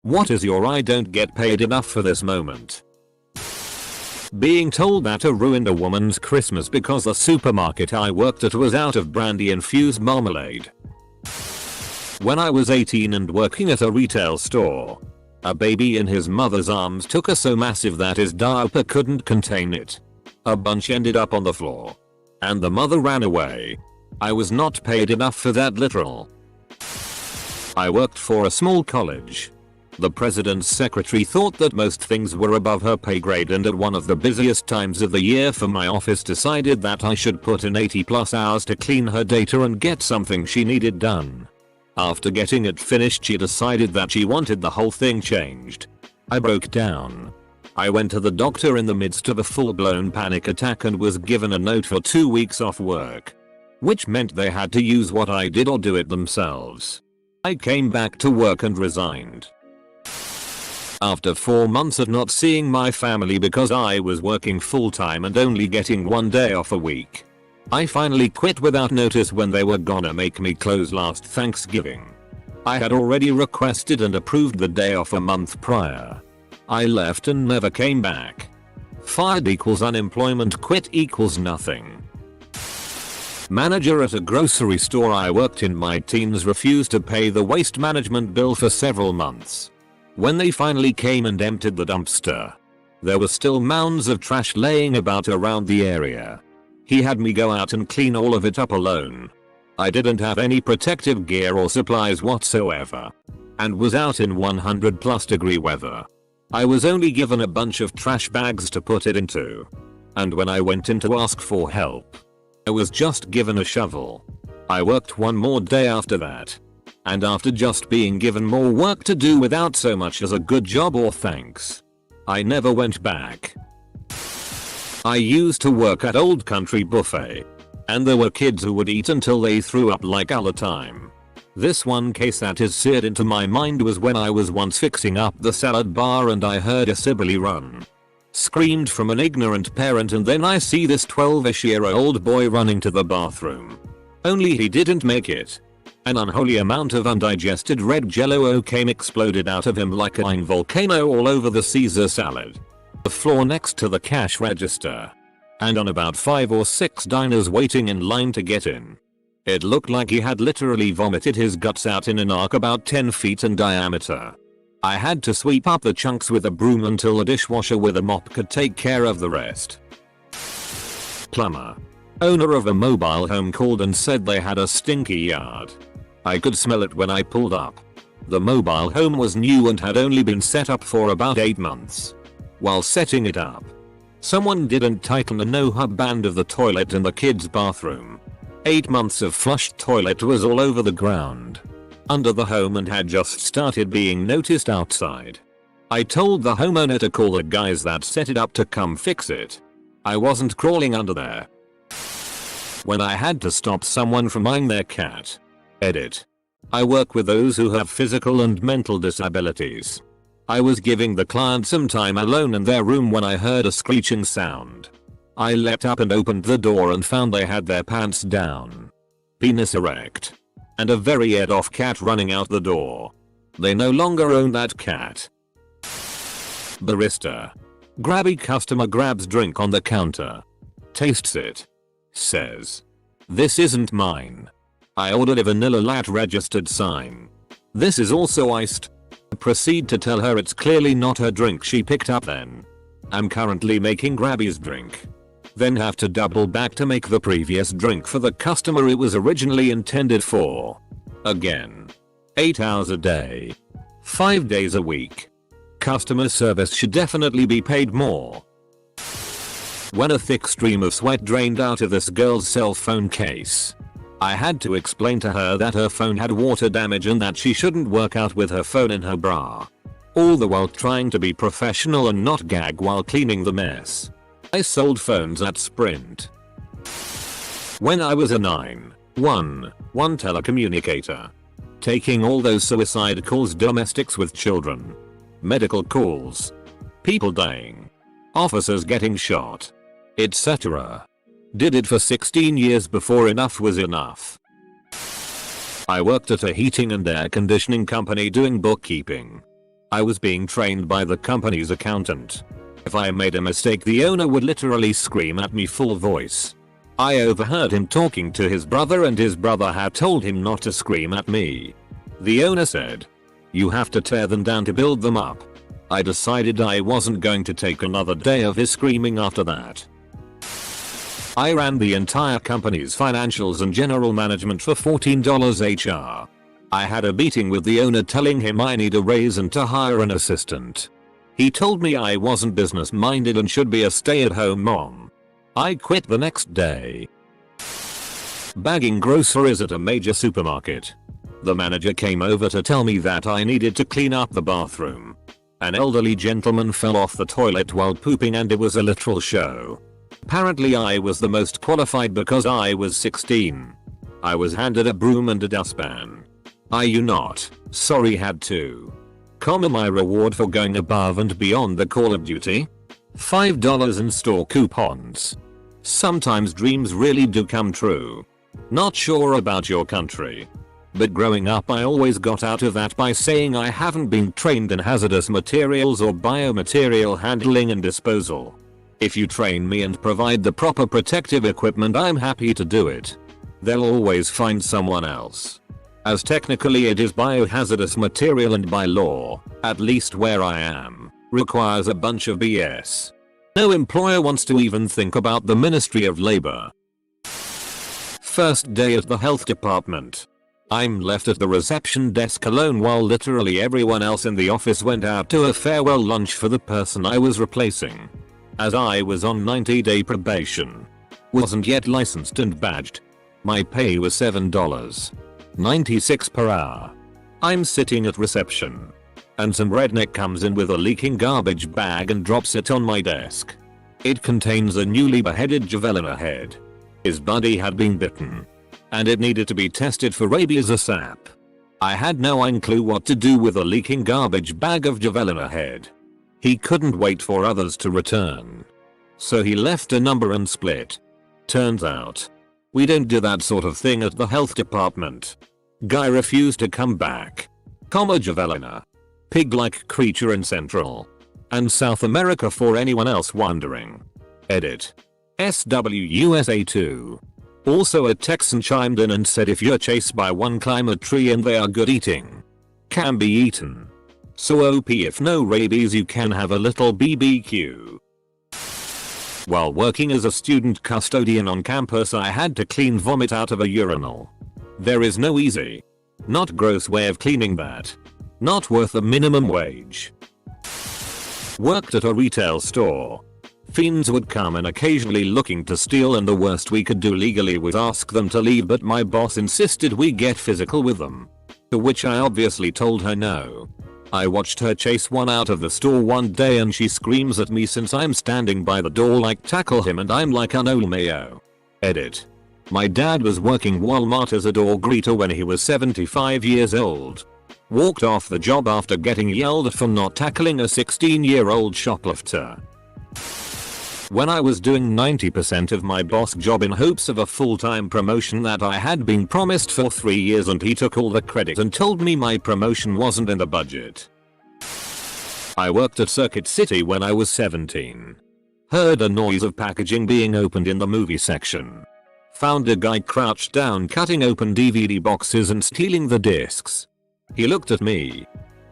What is your I don't get paid enough for this moment? Being told that I ruined a woman's Christmas because the supermarket I worked at was out of brandy infused marmalade. When I was 18 and working at a retail store, a baby in his mother's arms took a so massive that his diaper couldn't contain it. A bunch ended up on the floor. And the mother ran away. I was not paid enough for that literal. I worked for a small college. The president's secretary thought that most things were above her pay grade, and at one of the busiest times of the year for my office decided that I should put in 80+ hours to clean her data and get something she needed done. After getting it finished, she decided that she wanted the whole thing changed. I broke down. I went to the doctor in the midst of a full-blown panic attack and was given a note for 2 weeks off work. Which meant they had to use what I did or do it themselves. I came back to work and resigned. After 4 months of not seeing my family because I was working full-time and only getting 1 day off a week, I finally quit without notice when they were gonna make me close last Thanksgiving. I had already requested and approved the day off a month prior. I left and never came back. Fired equals unemployment, quit equals nothing. Manager at a grocery store I worked in my teens refused to pay the waste management bill for several months. When they finally came and emptied the dumpster, there were still mounds of trash laying about around the area. He had me go out and clean all of it up alone. I didn't have any protective gear or supplies whatsoever, and was out in 100+ degree weather. I was only given a bunch of trash bags to put it into. And when I went in to ask for help, I was just given a shovel. I worked one more day after that. And after just being given more work to do without so much as a good job or thanks, I never went back. I used to work at Old Country Buffet, and there were kids who would eat until they threw up like all the time. This one case that is seared into my mind was when I was once fixing up the salad bar and I heard a Sibylle run. Screamed from an ignorant parent, and then I see this 12-ish-year-old boy running to the bathroom. Only he didn't make it. An unholy amount of undigested red jello came exploded out of him like a volcano all over the Caesar salad, the floor next to the cash register, and on about 5 or 6 diners waiting in line to get in. It looked like he had literally vomited his guts out in an arc about 10 feet in diameter. I had to sweep up the chunks with a broom until a dishwasher with a mop could take care of the rest. Plumber. Owner of a mobile home called and said they had a stinky yard. I could smell it when I pulled up. The mobile home was new and had only been set up for about 8 months. While setting it up, someone didn't tighten a no-hub band of the toilet in the kids' bathroom. 8 months of flushed toilet was all over the ground under the home and had just started being noticed outside. I told the homeowner to call the guys that set it up to come fix it. I wasn't crawling under there. When I had to stop someone from eyeing their cat. Edit. I work with those who have physical and mental disabilities. I was giving the client some time alone in their room when I heard a screeching sound. I leapt up and opened the door and found they had their pants down, penis erect, and a very aired-off cat running out the door. They no longer own that cat. Barista. Grabby customer grabs drink on the counter, tastes it, says, "This isn't mine. I ordered a vanilla latte registered sign. This is also iced." Proceed to tell her it's clearly not her drink she picked up then. I'm currently making Grabby's drink. Then have to double back to make the previous drink for the customer it was originally intended for. Again. 8 hours a day. 5 days a week. Customer service should definitely be paid more. When a thick stream of sweat drained out of this girl's cell phone case, I had to explain to her that her phone had water damage and that she shouldn't work out with her phone in her bra. All the while trying to be professional and not gag while cleaning the mess. I sold phones at Sprint. When I was a 911 telecommunicator, taking all those suicide calls, domestics with children, medical calls, people dying, officers getting shot, etc. Did it for 16 years before enough was enough. I worked at a heating and air conditioning company doing bookkeeping. I was being trained by the company's accountant. If I made a mistake, the owner would literally scream at me full voice. I overheard him talking to his brother, and his brother had told him not to scream at me. The owner said, "You have to tear them down to build them up." I decided I wasn't going to take another day of his screaming after that. I ran the entire company's financials and general management for $14 HR. I had a meeting with the owner telling him I need a raise and to hire an assistant. He told me I wasn't business minded and should be a stay-at-home mom. I quit the next day. Bagging groceries at a major supermarket. The manager came over to tell me that I needed to clean up the bathroom. An elderly gentleman fell off the toilet while pooping and it was a literal show. Apparently I was the most qualified because I was 16. I was handed a broom and a dustpan. You not, sorry, had to. My reward for going above and beyond the Call of Duty? $5 in store coupons. Sometimes dreams really do come true. Not sure about your country, but growing up I always got out of that by saying I haven't been trained in hazardous materials or biomaterial handling and disposal. If you train me and provide the proper protective equipment, I'm happy to do it. They'll always find someone else. As technically it is biohazardous material and by law, at least where I am, requires a bunch of BS. No employer wants to even think about the Ministry of Labor. First day at the health department. I'm left at the reception desk alone while literally everyone else in the office went out to a farewell lunch for the person I was replacing. As I was on 90-day probation, wasn't yet licensed and badged, my pay was $7.96 per hour. I'm sitting at reception, and some redneck comes in with a leaking garbage bag and drops it on my desk. It contains a newly beheaded javelina head. His buddy had been bitten, and it needed to be tested for rabies ASAP. I had no clue what to do with a leaking garbage bag of javelina head. He couldn't wait for others to return, so he left a number and split. Turns out, we don't do that sort of thing at the health department. Guy refused to come back. Javelina. Pig-like creature in Central and South America for anyone else wondering. Edit. SWUSA2. Also a Texan chimed in and said if you're chased by one, climb a tree and they are good eating. Can be eaten. So OP, if no rabies you can have a little BBQ. While working as a student custodian on campus, I had to clean vomit out of a urinal. There is no easy, not gross way of cleaning that. Not worth the minimum wage. Worked at a retail store. Fiends would come in occasionally looking to steal, and the worst we could do legally was ask them to leave, but my boss insisted we get physical with them. To which I obviously told her no. I watched her chase one out of the store one day and she screams at me since I'm standing by the door like tackle him, and I'm like no mayo. Edit. My dad was working Walmart as a door greeter when he was 75 years old. Walked off the job after getting yelled at for not tackling a 16-year-old shoplifter. When I was doing 90% of my boss job in hopes of a full-time promotion that I had been promised for 3 years, and he took all the credit and told me my promotion wasn't in the budget. I worked at Circuit City when I was 17. Heard a noise of packaging being opened in the movie section. Found a guy crouched down cutting open DVD boxes and stealing the discs. He looked at me,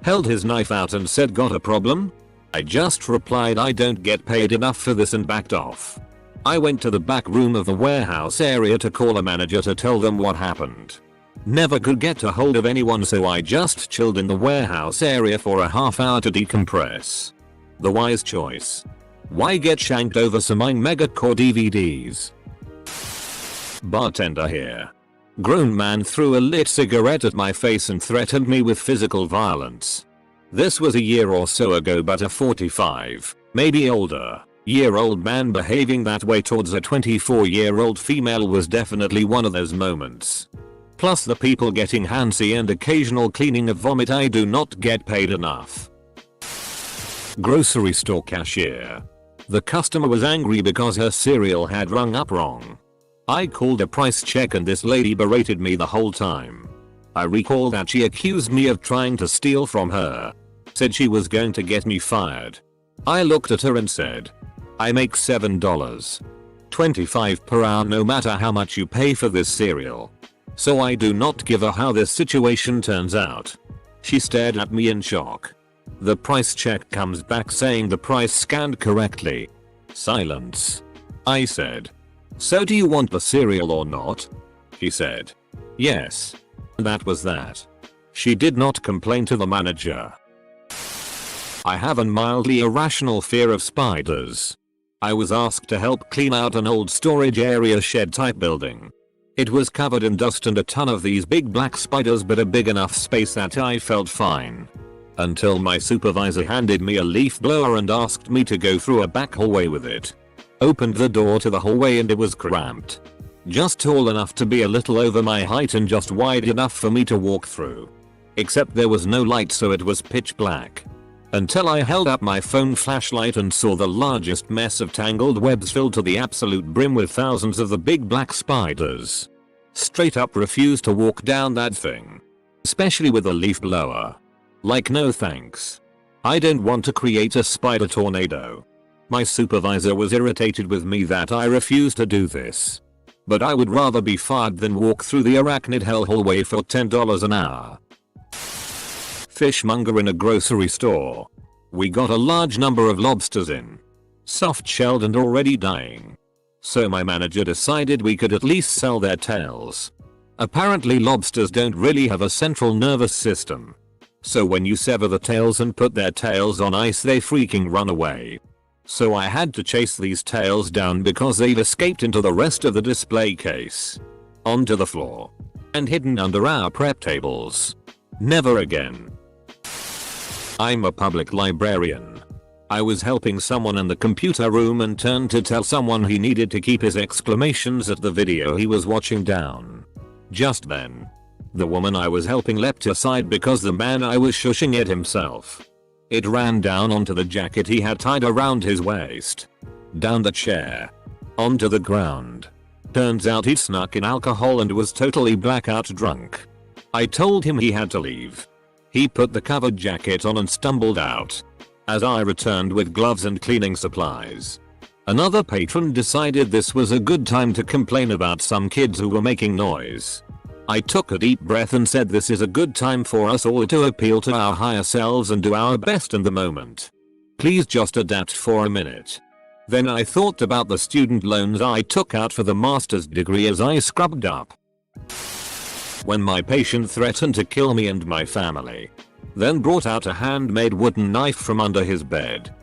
held his knife out and said, "Got a problem?" I just replied, "I don't get paid enough for this," and backed off. I went to the back room of the warehouse area to call a manager to tell them what happened. Never could get a hold of anyone, so I just chilled in the warehouse area for a half hour to decompress. The wise choice. Why get shanked over some megacore DVDs? Bartender here. Grown man threw a lit cigarette at my face and threatened me with physical violence. This was a year or so ago, but a 45, maybe older, year-old man behaving that way towards a 24-year-old female was definitely one of those moments. Plus the people getting handsy and occasional cleaning of vomit. I do not get paid enough. Grocery store cashier. The customer was angry because her cereal had rung up wrong. I called a price check and this lady berated me the whole time. I recall that she accused me of trying to steal from her. said she was going to get me fired. I looked at her and said, I make $7.25 per hour no matter how much you pay for this cereal. So I do not give a how this situation turns out. She stared at me in shock. The price check comes back saying the price scanned correctly. Silence. I said, so do you want the cereal or not? She said, yes. That was that. She did not complain to the manager. I have a mildly irrational fear of spiders. I was asked to help clean out an old storage area shed type building. It was covered in dust and a ton of these big black spiders, but a big enough space that I felt fine. Until my supervisor handed me a leaf blower and asked me to go through a back hallway with it. Opened the door to the hallway and it was cramped. Just tall enough to be a little over my height and just wide enough for me to walk through. Except there was no light, so it was pitch black. Until I held up my phone flashlight and saw the largest mess of tangled webs filled to the absolute brim with thousands of the big black spiders. Straight up refused to walk down that thing. Especially with a leaf blower. Like, no thanks. I don't want to create a spider tornado. My supervisor was irritated with me that I refused to do this. But I would rather be fired than walk through the arachnid hell hallway for $10 an hour. Fishmonger in a grocery store. We got a large number of lobsters in. Soft shelled and already dying. So my manager decided we could at least sell their tails. Apparently lobsters don't really have a central nervous system. So when you sever the tails and put their tails on ice, they freaking run away. So I had to chase these tails down because they've escaped into the rest of the display case. Onto the floor. And hidden under our prep tables. Never again. I'm a public librarian. I was helping someone in the computer room and turned to tell someone he needed to keep his exclamations at the video he was watching down. Just then, the woman I was helping leapt aside because the man I was shushing hit himself. It ran down onto the jacket he had tied around his waist. Down the chair. Onto the ground. Turns out he'd snuck in alcohol and was totally blackout drunk. I told him he had to leave. He put the covered jacket on and stumbled out. As I returned with gloves and cleaning supplies. Another patron decided this was a good time to complain about some kids who were making noise. I took a deep breath and said this is a good time for us all to appeal to our higher selves and do our best in the moment. Please just adapt for a minute. Then I thought about the student loans I took out for the master's degree as I scrubbed up. When my patient threatened to kill me and my family. Then brought out a handmade wooden knife from under his bed.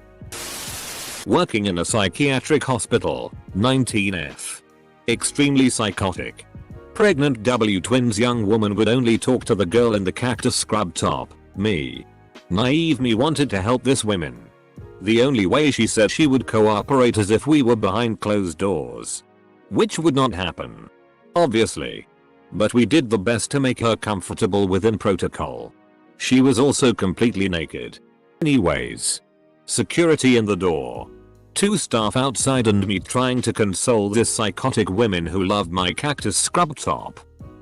Working in a psychiatric hospital, 19F. Extremely psychotic. Pregnant W twins young woman would only talk to the girl in the cactus scrub top, me. Naive me wanted to help this woman. The only way she said she would cooperate is if we were behind closed doors. Which would not happen. Obviously. But we did the best to make her comfortable within protocol. She was also completely naked. Anyways. Security in the door. 2 staff outside and me trying to console this psychotic woman who loved my cactus scrub top.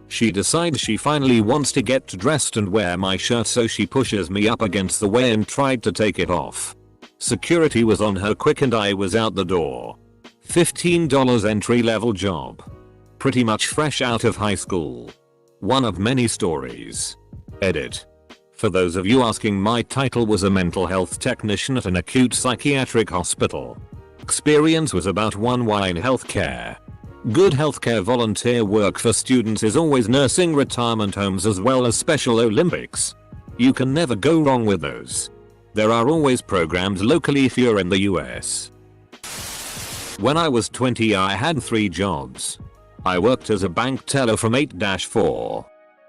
She decides she finally wants to get dressed and wear my shirt, so she pushes me up against the way and tried to take it off. Security was on her quick and I was out the door. $15 entry level job. Pretty much fresh out of high school. One of many stories. Edit. For those of you asking, my title was a mental health technician at an acute psychiatric hospital. Experience was about 1Y in healthcare. Good healthcare volunteer work for students is always nursing retirement homes as well as Special Olympics. You can never go wrong with those. There are always programs locally if you're in the US. When I was 20 I had 3 jobs. I worked as a bank teller from 8-4.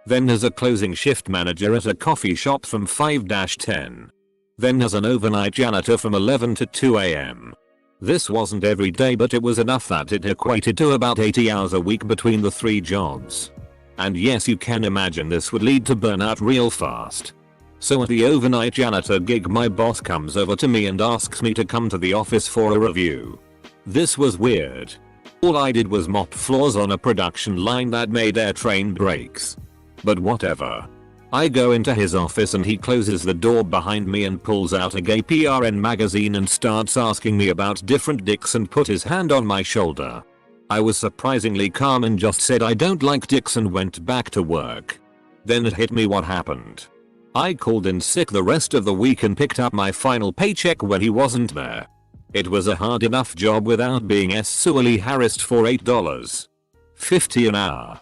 Then as a closing shift manager at a coffee shop from 5-10. Then as an overnight janitor from 11 to 2 AM. This wasn't every day, but it was enough that it equated to about 80 hours a week between the 3 jobs. And yes, you can imagine this would lead to burnout real fast. So at the overnight janitor gig my boss comes over to me and asks me to come to the office for a review. This was weird. All I did was mop floors on a production line that made air train brakes. But whatever. I go into his office and he closes the door behind me and pulls out a gay PRN magazine and starts asking me about different dicks and put his hand on my shoulder. I was surprisingly calm and just said I don't like dicks and went back to work. Then it hit me what happened. I called in sick the rest of the week and picked up my final paycheck when he wasn't there. It was a hard enough job without being sexually harassed for $8.50 an hour.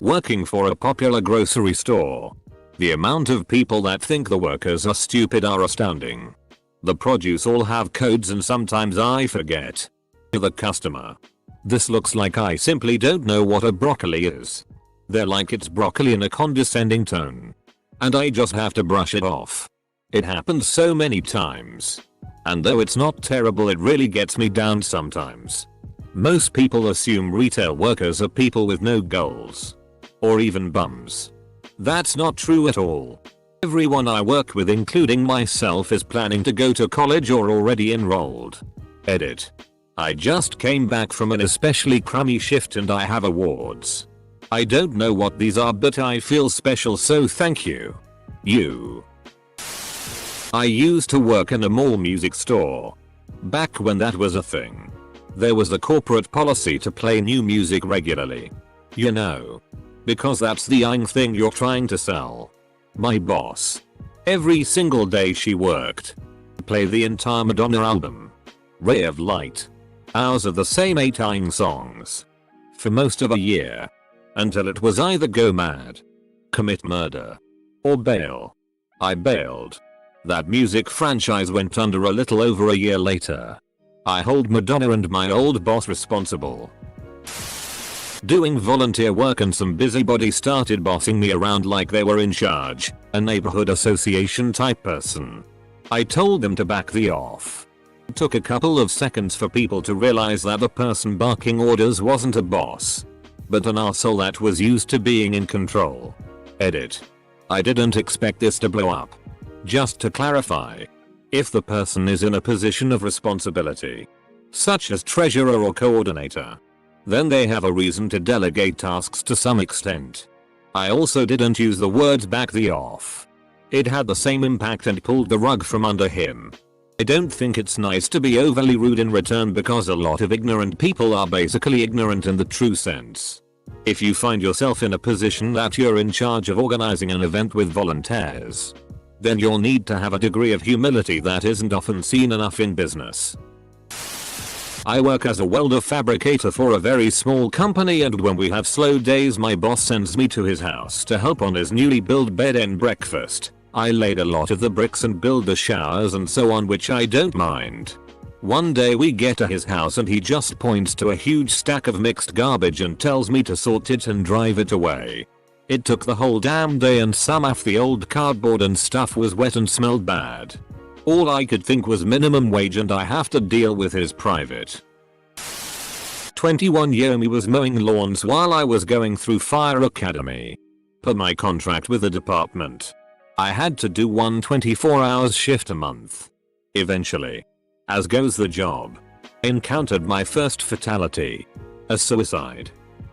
Working for a popular grocery store. The amount of people that think the workers are stupid are astounding. The produce all have codes and sometimes I forget. To the customer. This looks like I simply don't know what a broccoli is. They're like it's broccoli in a condescending tone. And I just have to brush it off. It happens so many times. And though it's not terrible, it really gets me down sometimes. Most people assume retail workers are people with no goals. Or even bums. That's not true at all. Everyone I work with, including myself, is planning to go to college or already enrolled. Edit. I just came back from an especially crummy shift and I have awards. I don't know what these are, but I feel special, so thank you. I used to work in a mall music store. Back when that was a thing. There was a corporate policy to play new music regularly. You know. Because that's the thing you're trying to sell. My boss. Every single day she worked. Play the entire Madonna album. Ray of Light. Hours of the same 8 songs. For most of a year. Until it was either go mad, commit murder, or bail. I bailed. That music franchise went under a little over a year later. I hold Madonna and my old boss responsible. Doing volunteer work and some busybody started bossing me around like they were in charge, a neighborhood association type person. I told them to back the off. It took a couple of seconds for people to realize that the person barking orders wasn't a boss, but an arsehole that was used to being in control. Edit. I didn't expect this to blow up. Just to clarify, if the person is in a position of responsibility, such as treasurer or coordinator, then they have a reason to delegate tasks to some extent. I also didn't use the words back the off. It had the same impact and pulled the rug from under him. I don't think it's nice to be overly rude in return because a lot of ignorant people are basically ignorant in the true sense. If you find yourself in a position that you're in charge of organizing an event with volunteers, then you'll need to have a degree of humility that isn't often seen enough in business. I work as a welder fabricator for a very small company, and when we have slow days my boss sends me to his house to help on his newly built bed and breakfast. I laid a lot of the bricks and build the showers and so on, which I don't mind. One day we get to his house and he just points to a huge stack of mixed garbage and tells me to sort it and drive it away. It took the whole damn day and some of the old cardboard and stuff was wet and smelled bad. All I could think was minimum wage and I have to deal with his private. 21-year me was mowing lawns while I was going through fire academy. Per my contract with the department, I had to do one 24-hour shift a month. Eventually, as goes the job, I encountered my first fatality. A suicide.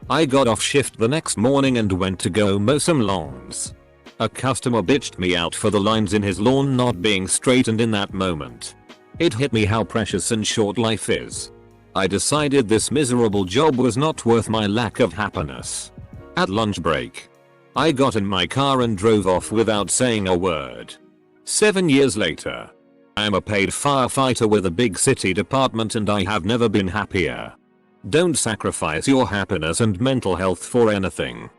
I got off shift the next morning and went to go mow some lawns. A customer bitched me out for the lines in his lawn not being straight, and in that moment, it hit me how precious and short life is. I decided this miserable job was not worth my lack of happiness. At lunch break, I got in my car and drove off without saying a word. 7 years later, I am a paid firefighter with a big city department and I have never been happier. Don't sacrifice your happiness and mental health for anything.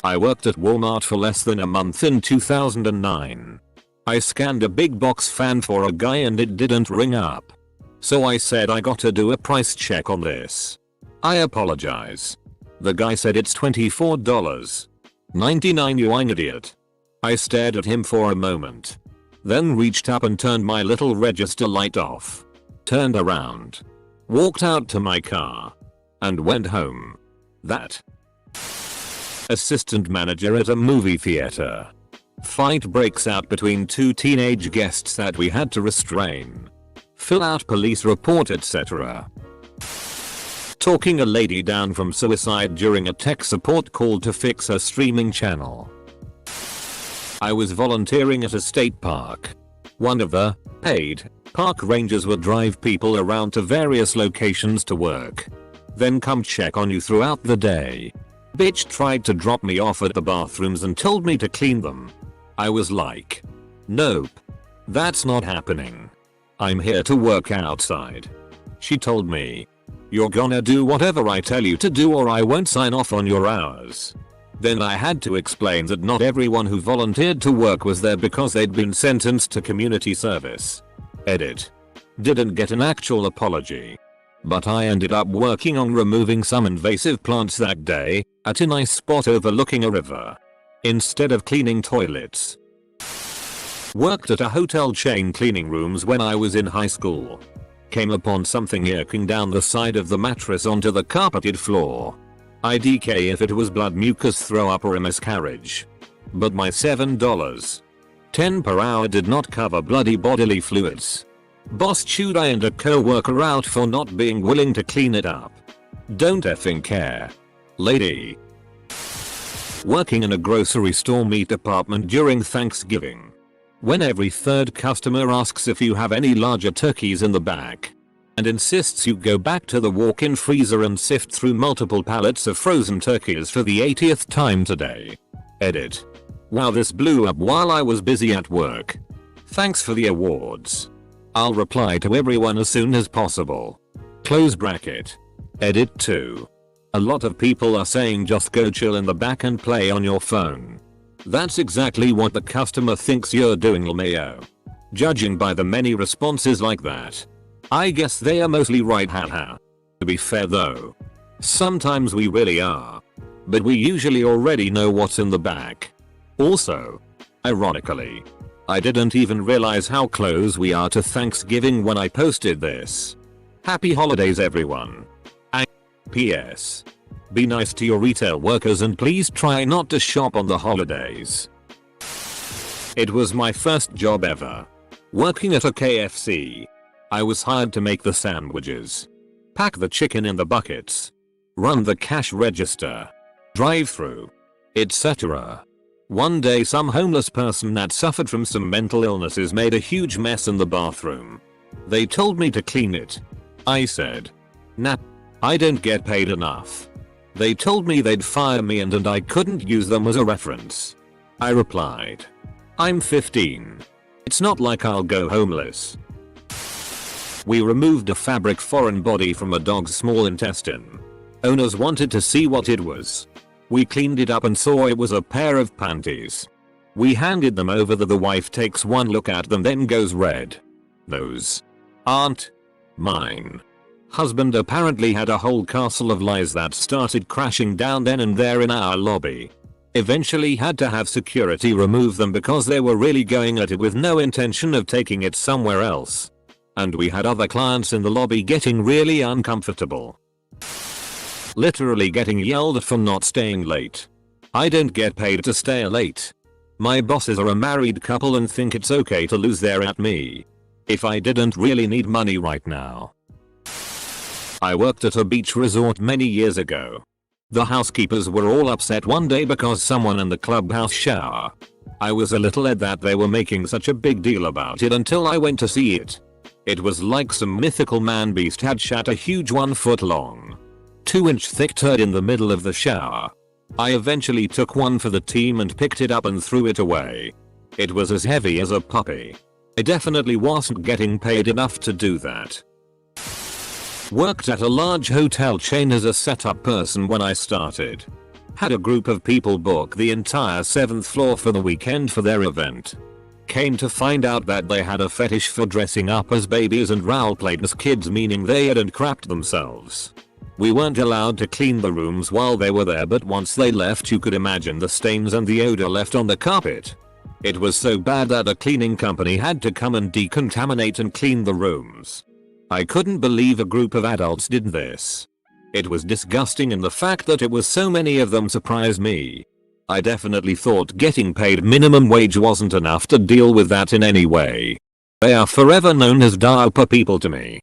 I worked at Walmart for less than a month in 2009. I scanned a big box fan for a guy and it didn't ring up. So I said I gotta do a price check on this. I apologize. The guy said it's $24.99, you idiot. I stared at him for a moment. Then reached up and turned my little register light off. Turned around. Walked out to my car. And went home. That. Assistant manager at a movie theater. Fight breaks out between two teenage guests that we had to restrain. Fill out police report, etc. talking a lady down from suicide during a tech support call to fix her streaming channel. I was volunteering at a state park. One of the paid park rangers would drive people around to various locations to work, then come check on you throughout the day. Bitch tried to drop me off at the bathrooms and told me to clean them. I was like, nope, that's not happening. I'm here to work outside. She told me, you're gonna do whatever I tell you to do or I won't sign off on your hours. Then I had to explain that not everyone who volunteered to work was there because they'd been sentenced to community service. Edit. Didn't get an actual apology. But I ended up working on removing some invasive plants that day, at a nice spot overlooking a river, instead of cleaning toilets. Worked at a hotel chain cleaning rooms when I was in high school. Came upon something yerking down the side of the mattress onto the carpeted floor. IDK if it was blood, mucus, throw up or a miscarriage. But my $7.10 per hour did not cover bloody bodily fluids. Boss chewed I and a co-worker out for not being willing to clean it up. Don't effing care. Lady. Working in a grocery store meat department during Thanksgiving. When every third customer asks if you have any larger turkeys in the back, and insists you go back to the walk-in freezer and sift through multiple pallets of frozen turkeys for the 80th time today. Edit. Wow, this blew up while I was busy at work. Thanks for the awards. I'll reply to everyone as soon as possible. Close bracket. Edit 2. A lot of people are saying just go chill in the back and play on your phone. That's exactly what the customer thinks you're doing, LMAO. Judging by the many responses like that, I guess they are mostly right, haha. To be fair though, sometimes we really are. But we usually already know what's in the back. Also, ironically, I didn't even realize how close we are to Thanksgiving when I posted this. Happy holidays everyone. P.S. Be nice to your retail workers and please try not to shop on the holidays. It was my first job ever. Working at a KFC. I was hired to make the sandwiches, pack the chicken in the buckets, run the cash register, drive through, etc. One day some homeless person that suffered from some mental illnesses made a huge mess in the bathroom. They told me to clean it. I said, nah, I don't get paid enough. They told me they'd fire me and I couldn't use them as a reference. I replied, I'm 15. It's not like I'll go homeless. We removed a fabric foreign body from a dog's small intestine. Owners wanted to see what it was. We cleaned it up and saw it was a pair of panties. We handed them over. The wife takes one look at them then goes red. Those aren't mine. Husband apparently had a whole castle of lies that started crashing down then and there in our lobby. Eventually had to have security remove them because they were really going at it with no intention of taking it somewhere else. And we had other clients in the lobby getting really uncomfortable. Literally getting yelled at for not staying late. I don't get paid to stay late. My bosses are a married couple and think it's okay to lose their at me. If I didn't really need money right now. I worked at a beach resort many years ago. The housekeepers were all upset one day because someone in the clubhouse shower. I was a little led that they were making such a big deal about it until I went to see it. It was like some mythical man beast had shat a huge 1 foot long, 2-inch thick turd in the middle of the shower. I eventually took one for the team and picked it up and threw it away. It was as heavy as a puppy. I definitely wasn't getting paid enough to do that. Worked at a large hotel chain as a setup person when I started. Had a group of people book the entire 7th floor for the weekend for their event. Came to find out that they had a fetish for dressing up as babies and role-played as kids, meaning they hadn't crapped themselves. We weren't allowed to clean the rooms while they were there, but once they left you could imagine the stains and the odor left on the carpet. It was so bad that a cleaning company had to come and decontaminate and clean the rooms. I couldn't believe a group of adults did this. It was disgusting and the fact that it was so many of them surprised me. I definitely thought getting paid minimum wage wasn't enough to deal with that in any way. They are forever known as diaper people to me.